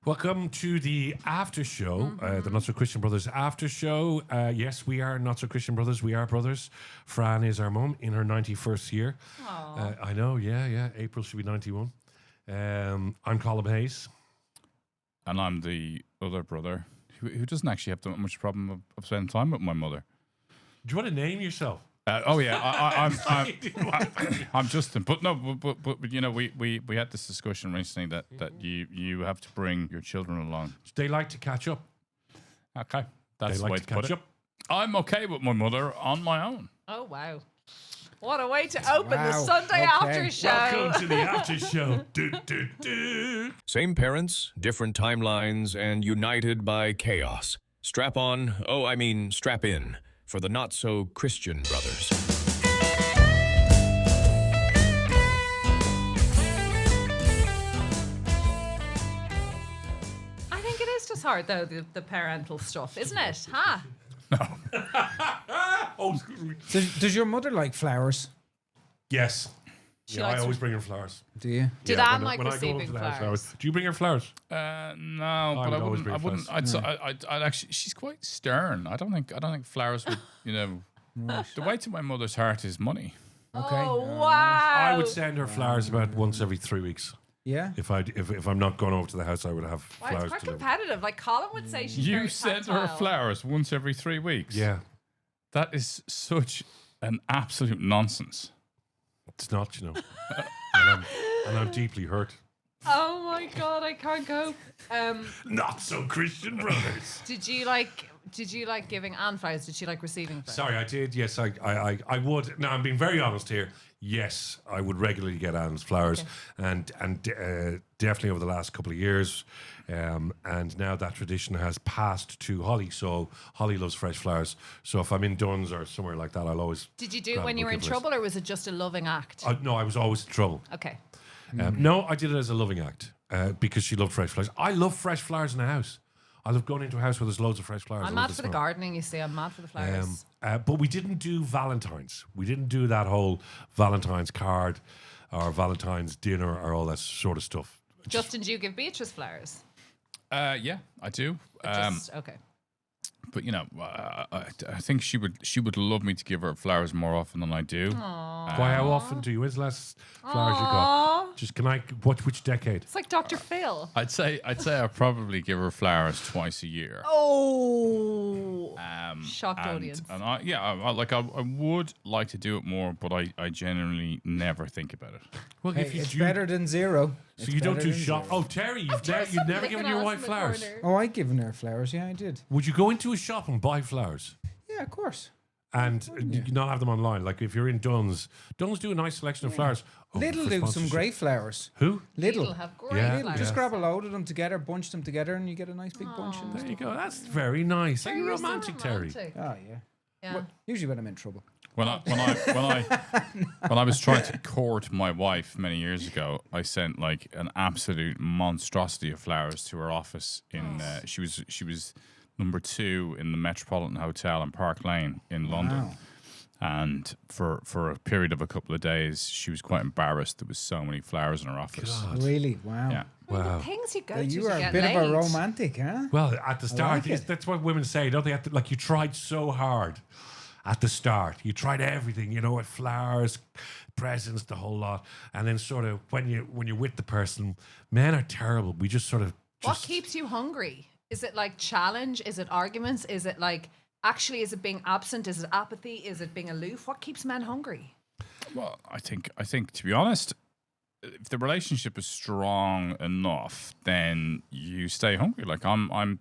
Welcome to the Aftershow, the Not So Christian Brothers Aftershow. Yes, we are Not So Christian Brothers. We are brothers. Fran is our mum in her 91st year. I know, yeah. April should be 91. I'm Colm Hayes. And I'm the other brother who doesn't actually have that much problem of spending time with my mother. Do you want to name yourself? I'm Justin. But no, but you know, we had this discussion recently that you have to bring your children along. They like to catch up. Okay, that's They the way like to to put catch it. up. I'm okay with my mother on my own. Oh, wow. What a way to open the Sunday after show. Welcome to the Aftershow. Do, do, do. Same parents, different timelines, and united by chaos. Strap on, strap in, for the Not So Christian Brothers. I think it is just hard, though, the parental stuff, isn't it? Huh? Oh, excuse me. Does your mother like flowers? Yes. She Yeah, I likes always bring her flowers. Do you? Did Yeah, Anne like when I go up receiving to the house, flowers? Do you bring her flowers? No, but would I always wouldn't. bring flowers. I'd actually. She's quite stern. I don't think flowers would. You know, the way to my mother's heart is money. Okay. Oh, wow. I would send her flowers about once every 3 weeks. Yeah. If I'm not going over to the house, I would have Wow, flowers it's quite delivered. competitive. Like Colin would say she's You very send her tactile. flowers once every 3 weeks. Yeah, That is such an absolute nonsense. it's not, and I'm deeply hurt. Oh, my God, I can't go. Not so Christian brothers. Did you like giving Anne flowers? Did she like receiving flowers? Sorry, I did. Yes, I would. Now I'm being very honest here. Yes, I would regularly get Anne's flowers, and definitely over the last couple of years, and now that tradition has passed to Holly. So Holly loves fresh flowers. So if I'm in Dunn's or somewhere like that, I'll always. Did you do it grab when a you were in bouquet of flowers. trouble, or was it just a loving act? No, I was always in trouble. Okay. No, I did it as a loving act because she loved fresh flowers. I love fresh flowers in a house. I love going into a house where there's loads of fresh flowers. I'm I love mad for the smell. gardening, you see. I'm mad for the flowers. But we didn't do Valentine's. We didn't do that whole Valentine's card or Valentine's dinner or all that sort of stuff. Justin, do you give Beatrice flowers? Yeah, I do. Okay. But you know, I think she would love me to give her flowers more often than I do. Why? How often do you? When's the last flowers you got? Just can I? Which decade? It's like Dr. Phil. I'd say I probably give her flowers twice a year. Oh. Shocked And audience. I would like to do it more, but I genuinely never think about it. Well, Hey, it's better than zero. So you don't do shop. Oh, Terry, you've never given your wife flowers. Oh, I given her flowers. Yeah, I did. Would you go into a shop and buy flowers? Yeah, of course. And you not have them online? Like if you're in Dunn's do a nice selection of flowers. Oh, Lidl for do some sponsorship. great flowers. Who? Lidl have great Yeah. flowers. Just grab a load of them together, bunch them together, and you get a nice big bunch. There you go. That's very nice. Terry, Are you you're so romantic, Terry? romantic. Oh yeah. Yeah. Usually when I'm in trouble. When I was trying to court my wife many years ago, I sent like an absolute monstrosity of flowers to her office. She was number 2 in the Metropolitan Hotel in Park Lane in London. Wow. And for a period of a couple of days, she was quite embarrassed. There was so many flowers in her office. God. Really? Wow. Yeah. The things you go to You to are a get bit laid. of a romantic, huh? Well, at the start, like it. that's what women say, don't they? Have to, like you tried so hard at the start. You tried everything, with flowers, presents, the whole lot, and then sort of when you're with the person, men are terrible. We just sort of. What keeps you hungry? Is it like challenge? Is it arguments? Is it like actually? Is it being absent? Is it apathy? Is it being aloof? What keeps men hungry? Well, I think to be honest, if the relationship is strong enough, then you stay hungry. Like I'm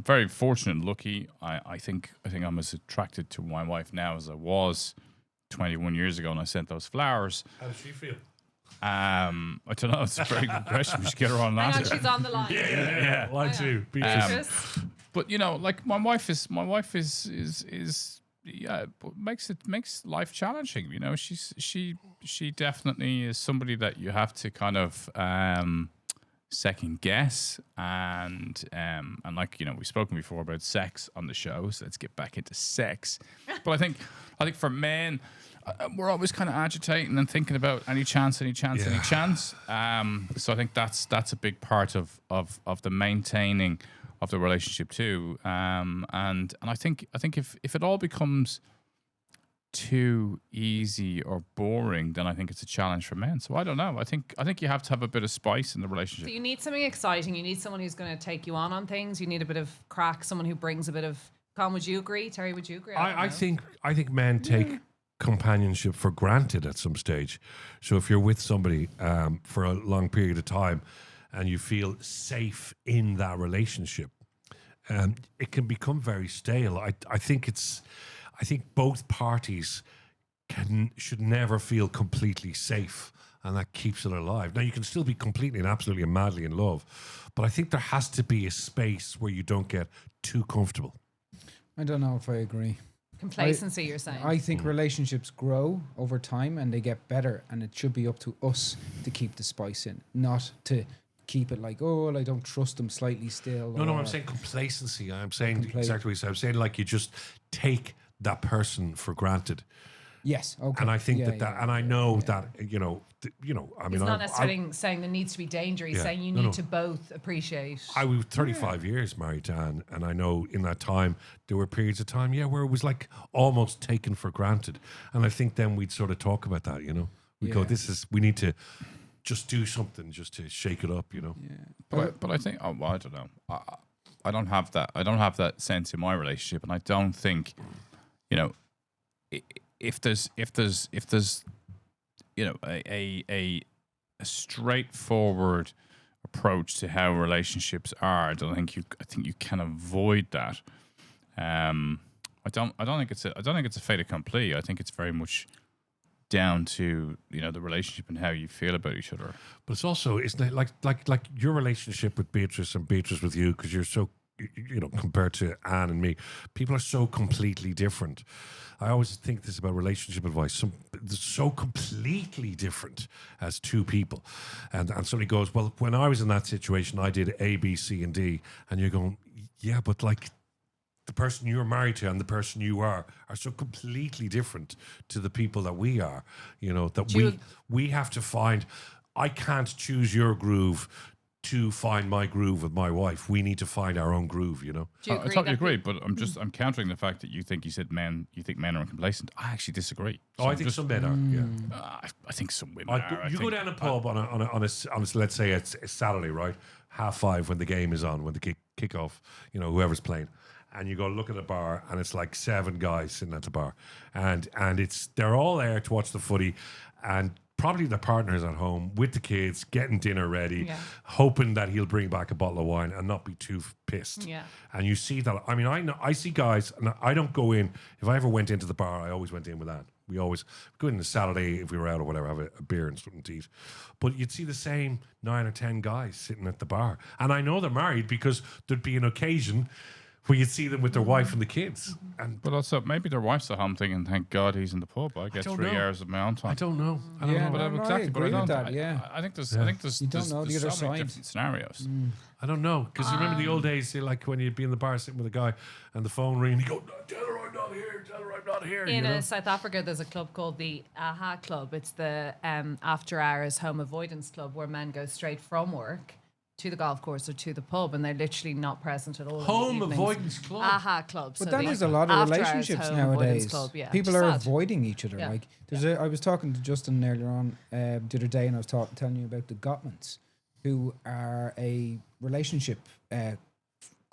very fortunate and lucky. I think I'm as attracted to my wife now as I was 21 years ago, and I sent those flowers. How does she feel? I don't know. It's a very good question. We should get her on and Hang on, answer. she's on the line. Yeah. Line two. Beatrice. But like my wife is yeah, makes life challenging. She definitely is somebody that you have to kind of second guess and like we've spoken before about sex on the show, so let's get back into sex. But I think for men, we're always kind of agitating and thinking about any chance. So I think that's a big part of the maintaining of the relationship too. And I think if it all becomes too easy or boring, then I think it's a challenge for men. So I don't know. I think you have to have a bit of spice in the relationship. So you need something exciting. You need someone who's going to take you on things. You need a bit of crack. Someone who brings a bit of. Colm, would you agree? Terry, would you agree? I think men take companionship for granted at some stage. So if you're with somebody for a long period of time and you feel safe in that relationship, it can become very stale. I think both parties should never feel completely safe, and that keeps it alive. Now, you can still be completely and absolutely and madly in love, but I think there has to be a space where you don't get too comfortable. I don't know if I agree. Complacency, you're saying? I think relationships grow over time and they get better, and it should be up to us to keep the spice in, not to keep it like, oh, well, I don't trust them slightly still. No, I'm saying complacency. I'm saying exactly what you said. I'm saying like you just take that person for granted. Yes, okay. And I think and I know that, I mean, it's not necessarily saying there needs to be danger. He's saying you need to both appreciate. I was 35 years married to Anne, and I know in that time there were periods of time, where it was like almost taken for granted. And I think then we'd sort of talk about that, we go, we need to just do something just to shake it up, Yeah. But I think, I don't know. I don't have that. I don't have that sense in my relationship, and I don't think, if there's a straightforward approach to how relationships are, I think you can avoid that. I don't think it's a fait accompli. I think it's very much down to the relationship and how you feel about each other. But it's also, isn't it, like your relationship with Beatrice and Beatrice with you, because you're so, compared to Anne and me, people are so completely different. I always think this about relationship advice. They're so completely different as two people. And somebody goes, well, when I was in that situation, I did A, B, C, and D. And you're going, yeah, but like the person you're married to and the person you are so completely different to the people that we are. That we have to find. I can't choose your groove to find my groove with my wife. We need to find our own groove, Do you agree? I totally agree, but I'm countering the fact that you think men are complacent. I actually disagree. So I think some men are, I think some women are. You go down a pub on a let's say it's Saturday, right? 5:30 when the game is on, when the kick off, whoever's playing. And you go look at a bar, and it's like 7 guys sitting at the bar, and they're all there to watch the footy, and probably the partner's at home with the kids, getting dinner ready, hoping that he'll bring back a bottle of wine and not be too pissed. Yeah. And you see that. I mean, I see guys, and I don't go in. If I ever went into the bar, I always went in with that. We always go in on a Saturday if we were out or whatever, have a beer and something to eat. But you'd see the same 9 or 10 guys sitting at the bar. And I know they're married because there'd be an occasion where you'd see them with their wife and the kids. But also, maybe their wife's at home thinking, thank God he's in the pub. I get 3 hours of my own time. I don't know. I agree with that, I think there's you don't know the other side. Different scenarios. I don't know. Because you remember the old days, like when you'd be in the bar sitting with a guy and the phone ring, you go, tell her I'm not here, tell her I'm not here. In South Africa, there's a club called the AHA Club. It's the After Hours Home Avoidance Club, where men go straight from work to the golf course or to the pub, and they're literally not present at all. Home Avoidance Club. AHA Club. But that is a lot of relationships nowadays. Club, People are avoiding each other. Yeah. Like I was talking to Justin earlier on the other day, and I was telling you about the Gottmans, who are a relationship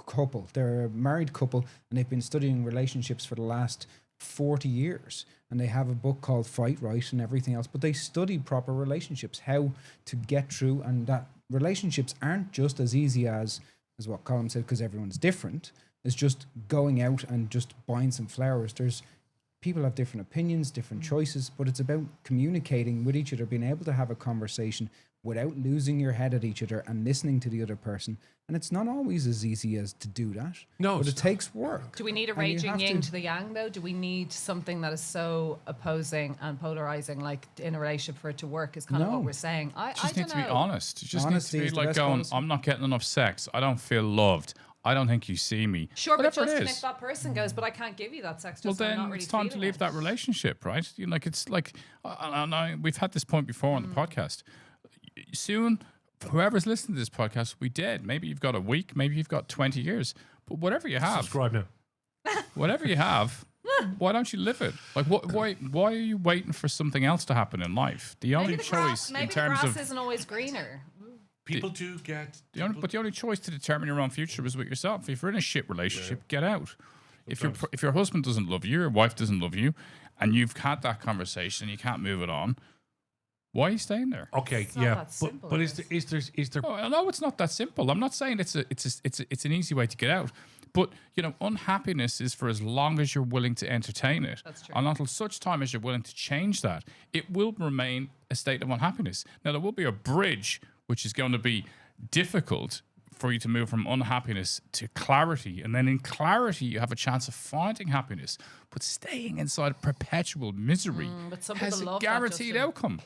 couple. They're a married couple, and they've been studying relationships for the last 40 years. And they have a book called Fight Right and everything else. But they study proper relationships, how to get through, and that relationships aren't just as easy as what Colm said, because everyone's different. It's just going out and just buying some flowers. People have different opinions, different choices, but it's about communicating with each other, being able to have a conversation without losing your head at each other and listening to the other person. And it's not always as easy as to do that. No, but it takes work. Do we need a raging yin to the yang, though? Do we need something that is so opposing and polarizing, like in a relationship, for it to work? Is kind of what we're saying. I just don't need to be honest. You just Honesty need to be like going, I'm not getting enough sex. I don't feel loved. I don't think you see me. Sure, but Whatever it Justin, is. if that person goes, but I can't give you that sex, Well, just I'm then not really it's time to feeling leave it. that relationship, right? You know, like it's like, we've had this point before on the podcast. Soon, whoever's listening to this podcast will be dead. Maybe you've got a week, maybe you've got 20 years, but whatever you have, Subscribe now. whatever you have, why don't you live it? Like, why are you waiting for something else to happen in life? The only Maybe the choice grass, in maybe the terms grass of isn't always greener. People do get. the only choice to determine your own future is with yourself. If you're in a shit relationship, get out. If your husband doesn't love you, your wife doesn't love you, and you've had that conversation, and you can't move it on. Why are you staying there? Okay, It's not yeah, that simple, but Chris. is there? Oh, no, it's not that simple. I'm not saying it's an easy way to get out. But, you know, unhappiness is for as long as you're willing to entertain it. That's true. And until such time as you're willing to change that, it will remain a state of unhappiness. Now, there will be a bridge which is going to be difficult for you to move from unhappiness to clarity. And then in clarity, you have a chance of finding happiness. But staying inside perpetual misery but some has people a love that, guaranteed Justin. outcome.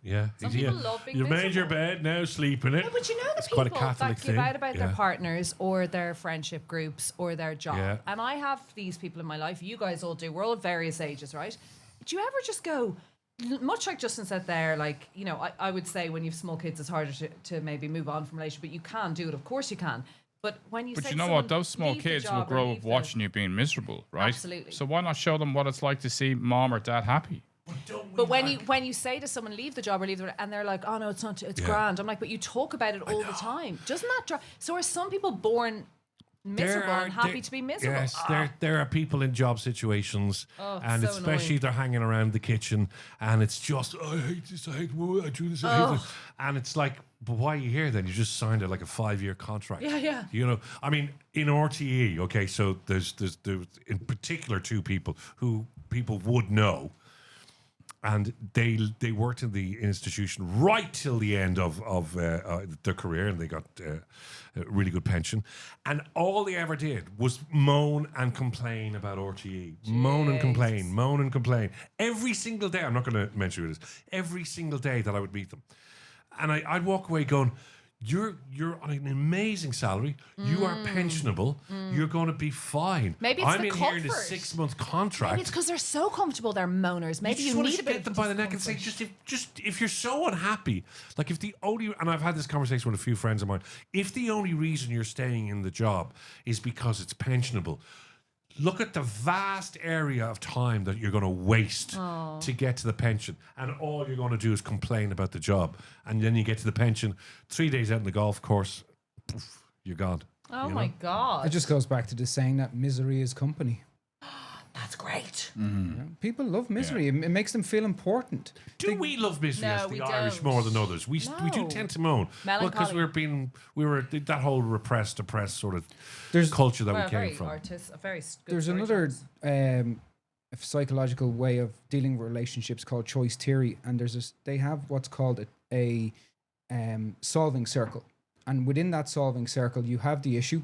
Yeah. Some people love being You made your miserable. bed, now sleep in it. Yeah, but you know the it's people quite a Catholic that thing. give out about their Yeah. partners or their friendship groups or their job. Yeah. And I have these people in my life. You guys all do. We're all at various ages, right? Do you ever just go, much like Justin said there, like, you know, I would say when you have small kids, it's harder to maybe move on from a relationship, but you can do it. Of course you can. But when you But say you know someone, what? Those small leave the kids will job or grow leave up the- watching you being miserable, right? Absolutely. So why not show them what it's like to see mom or dad happy? But when you say to someone, leave the job or leave the, and they're like, oh no, it's not, it's Yeah. grand. I'm like, but you talk about it all the time. Doesn't that drive? So are some people born miserable and happy to be miserable? Yes, there are people in job situations, Oh, and so especially annoying. they're hanging around the kitchen, and it's just I hate this, I hate what I do this, I hate this, and it's like, but why are you here then? You just signed like a 5-year contract. Yeah. You know, I mean, in RTE, okay, so there's in particular two people who people would know. And they worked in the institution right till the end of their career, and they got a really good pension. And all they ever did was moan and complain about RTE. Moan and complain. Every single day, I'm not going to mention who it is, every single day that I would meet them. And I'd walk away going, you're on an amazing salary. You are pensionable. You're going to be fine. Maybe it's I'm the in here in a comfort. 6-month contract. Maybe it's because they're so comfortable, they're moaners. Maybe you, just want need to a bit get of them by the neck and say, discomfort. just if you're so unhappy, like if the only, and I've had this conversation with a few friends of mine, if the only reason you're staying in the job is because it's pensionable, look at the vast area of time that you're going to waste to get to the pension, and all you're going to do is complain about the job, and then you get to the pension, 3 days out in the golf course, poof, you're gone. Oh you my know? God. It just goes back to the saying that misery is company. That's great. People love misery. It makes them feel important. Do we love misery No, as we the Irish don't. more than others? We do No. tend to moan. Well, because Melancholy. we were that whole repressed, oppressed sort of There's- culture that Well, we came very from. artist, a very good There's another storytellers. psychological way of dealing with relationships called choice theory, and they have what's called a solving circle, and within that solving circle, you have the issue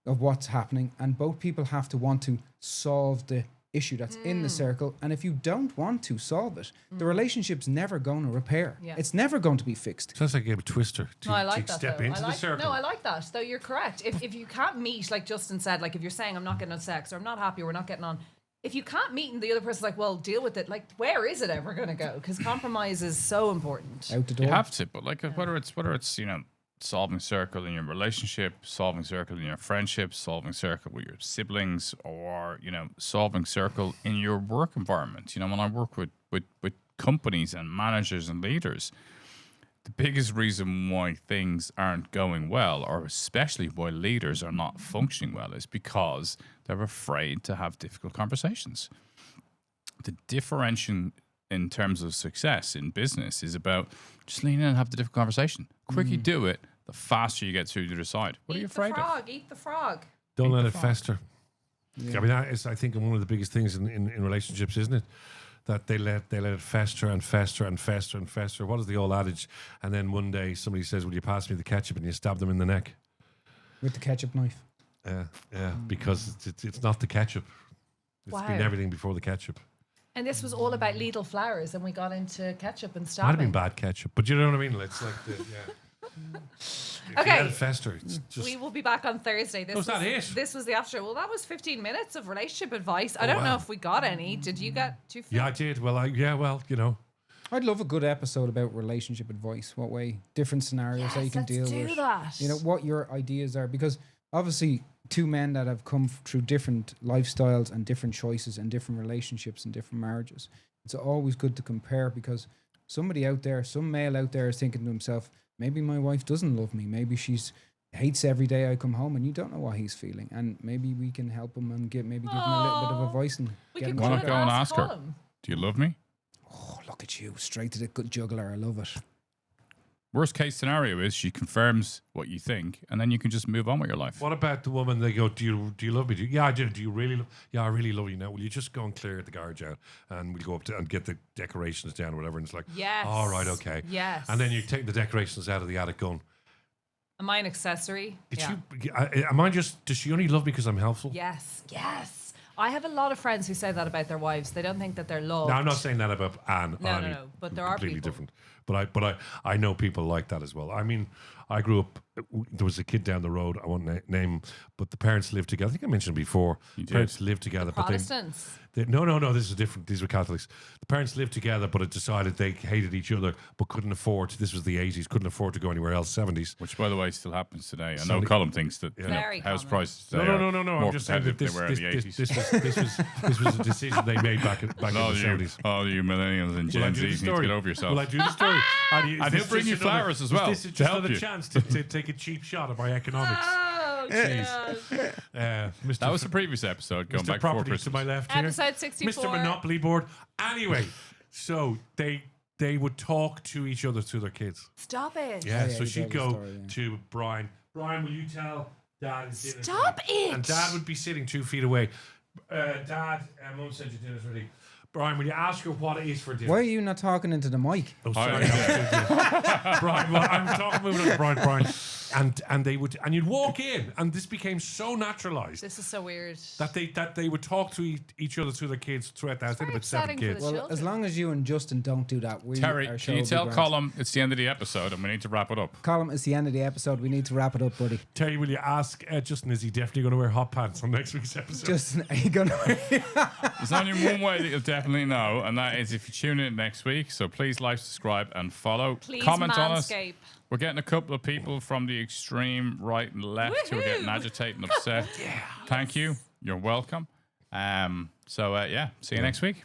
of what's happening, and both people have to want to solve the issue that's in the circle. And if you don't want to solve it, the relationship's never going to repair. Yeah. It's never going to be fixed. Sounds like a game of Twister. No, I like that. Step though. into I the like, circle. No, I like that. Though you're correct. If you can't meet, like Justin said, like if you're saying I'm not getting on sex or I'm not happy or we're not getting on, if you can't meet and the other person's like, well, deal with it. Like, where is it ever going to go? Because compromise is so important. Out the door. You have to, but like whether it's you know, solving circle in your relationship, solving circle in your friendship, solving circle with your siblings, or you know, solving circle in your work environment. You know, when I work with companies and managers and leaders, the biggest reason why things aren't going well, or especially why leaders are not functioning well, is because they're afraid to have difficult conversations. The differentiation in terms of success in business is about just lean in and have the difficult conversation. The quicker you do it, the faster you get to the other side. What are you afraid of? Eat the frog. Don't let the it frog. fester. I mean, that is, I think, one of the biggest things in relationships, isn't it? That they let it fester and fester and fester and fester. What is the old adage? And then one day somebody says, "Will you pass me the ketchup?" And you stab them in the neck. With the ketchup knife. Yeah, because it's not the ketchup. It's been Wow. everything before the ketchup. And this was all about Lidl flowers, and we got into ketchup and Might have been stabbing. bad ketchup, but you know what I mean. It's like the, yeah. Okay. Let it fester. It's just, We will be back on Thursday. This was that it? This was the after. Well, that was 15 minutes of relationship advice. I don't know if we got any. Did you get 2? yeah, I did. Well, you know. I'd love a good episode about relationship advice. What way, different scenarios, how you can let's deal do with. that. You know what your ideas are, because obviously two men that have come through different lifestyles and different choices and different relationships and different marriages. It's always good to compare, because somebody out there, some male out there, is thinking to himself, maybe my wife doesn't love me. Maybe she's hates every day I come home, and you don't know what he's feeling. And maybe we can help him and give him a little bit of advice and We get could him. Why come not go and ask her? Colm. Do you love me? Oh, look at you, straight to the good juggler. I love it. Worst case scenario is she confirms what you think, and then you can just move on with your life. What about the woman? They go, do you love me? Yeah, I do. Do you really? Yeah, I really love you now. Will you just go and clear the garage out, and we'll go up to and get the decorations down or whatever? And it's like, Yes. all right, okay. Yes. And then you take the decorations out of the attic, going, Am I an accessory? Does she only love me because I'm helpful? Yes. Yes. I have a lot of friends who say that about their wives. They don't think that they're loved. No, I'm not saying that about Anne. No, Annie. no. But there are completely people. different. But I know people like that as well. I mean, I grew up. There was a kid down the road. I won't name, but the parents lived together. I think I mentioned before. You did. Parents lived together, but Protestants. no. This is different. These were Catholics. The parents lived together, but it decided they hated each other, but couldn't afford. This was the 80s. Couldn't afford to go anywhere else. 70s. Which, by the way, still happens today. I So know the- Colm thinks that Very house common. prices today No. are I'm more just saying that competitive than they were in the 80s. this was a decision they made back in the all, you, 70s. all you millennials and Will I Gen do Zs the need to story? get over yourself. Will I do the story? And he'll bring you flowers as well, This is to just help another you. chance to take a cheap shot at my economics. Oh, Jeez. God. That was the previous episode, going Mr. back before Property Christmas. to my left here. Episode 64. Mr. Monopoly board. Anyway, so they would talk to each other through their kids. Stop it. Yeah, yeah, so you she'd told the go story, yeah. to Brian. Brian, will you tell Dad his dinner's Stop ready? it. And Dad would be sitting 2 feet away. Dad, Mum said your dinner's ready. Brian, will you ask her what it is for dinner? Why are you not talking into the mic? Oh, sorry. Brian, well, I'm talking moving on to Brian. And they would, and you'd walk in, and this became so naturalized This is so weird. that they would talk to each other through their kids throughout the house. They had very about 7 upsetting for kids. the Well, children. as long as you and Justin don't do that, Terry, our show can you will be tell grand. Colm it's the end of the episode and we need to wrap it up? Colm, it's the end of the episode. We need to wrap it up, buddy. Terry, will you ask Justin, is he definitely going to wear hot pants on next week's episode? Justin, are you gonna? There's only one way that you'll definitely know, and that is if you tune in next week. So please like, subscribe, and follow. Please Comment on us. manscape. We're getting a couple of people from the extreme right and left who are getting Woohoo! agitated and upset. Thank you. You're welcome. See you next week.